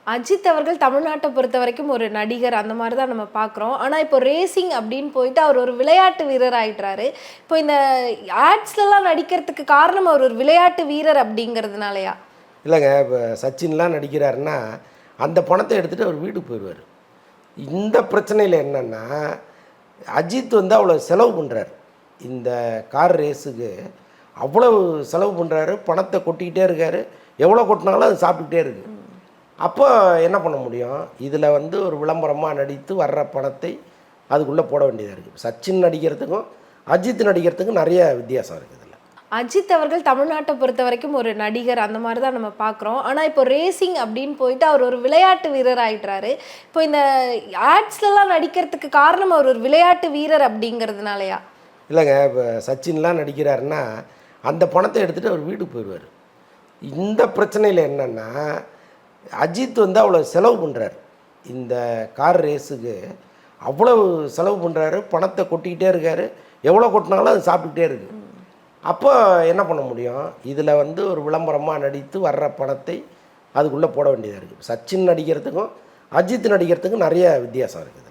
அஜித் அவர்கள் தமிழ்நாட்டை பொறுத்த வரைக்கும் ஒரு நடிகர் அந்த மாதிரி தான் நம்ம பார்க்குறோம். ஆனால் இப்போ ரேசிங் அப்படின்னு போயிட்டு அவர் ஒரு விளையாட்டு வீரர் ஆயிட்டாரு. இப்போ இந்த ஆட்ஸ்லலாம் நடிக்கிறதுக்கு காரணம் அவர் ஒரு விளையாட்டு வீரர் அப்படிங்கிறதுனாலயா? இல்லைங்க, இப்போ சச்சின்லாம் நடிக்கிறாருன்னா அந்த பணத்தை எடுத்துகிட்டு அவர் வீட்டுக்கு போயிடுவார். இந்த பிரச்சனையில் என்னென்னா, அஜித் வந்து அவ்வளோ செலவு பண்ணுறாரு. இந்த கார் ரேஸுக்கு அவ்வளவு செலவு பண்ணுறாரு, பணத்தை கொட்டிக்கிட்டே இருக்கார். எவ்வளோ கொட்டினாலும் அது சாப்பிட்டுக்கிட்டே இருக்குது. அப்போ என்ன பண்ண முடியும்? இதில் வந்து ஒரு விளம்பரமாக நடித்து வர்ற பணத்தை அதுக்குள்ளே போட வேண்டியதாக இருக்குது. சச்சின் நடிக்கிறதுக்கும் அஜித் நடிக்கிறதுக்கும் நிறைய வித்தியாசம் இருக்குது. அஜித் அவர்கள் தமிழ்நாட்டை பொறுத்த வரைக்கும் ஒரு நடிகர் அந்த மாதிரி தான் நம்ம பார்க்குறோம். ஆனால் இப்போ ரேசிங் அப்படின்னு போயிட்டு அவர் ஒரு விளையாட்டு வீரர் ஆயிட்டாரு. இப்போ இந்த ஆட்ஸ்லலாம் நடிக்கிறதுக்கு காரணம் அவர் ஒரு விளையாட்டு வீரர் அப்படிங்கிறதுனாலயா? இல்லைங்க, இப்போ சச்சின்லாம் நடிக்கிறாருன்னா அந்த பணத்தை எடுத்துகிட்டு அவர் வீட்டுக்கு போயிடுவார். இந்த பிரச்சனையில் என்னென்னா, அஜித் வந்து அவ்வளோ செலவு பண்ணுறாரு. இந்த கார் ரேஸுக்கு அவ்வளவு செலவு பண்ணுறாரு, பணத்தை கொட்டிக்கிட்டே இருக்கார். எவ்வளோ கொட்டினாலும் அது சாப்பிட்டுக்கிட்டே இருக்குது. அப்போ என்ன பண்ண முடியும்? இதில் வந்து ஒரு விளம்பரமாக நடித்து வர்ற பணத்தை அதுக்குள்ளே போட வேண்டியதாக இருக்குது. சச்சின் நடிக்கிறதுக்கும் அஜித் நடிக்கிறதுக்கும் நிறைய வித்தியாசம் இருக்குது.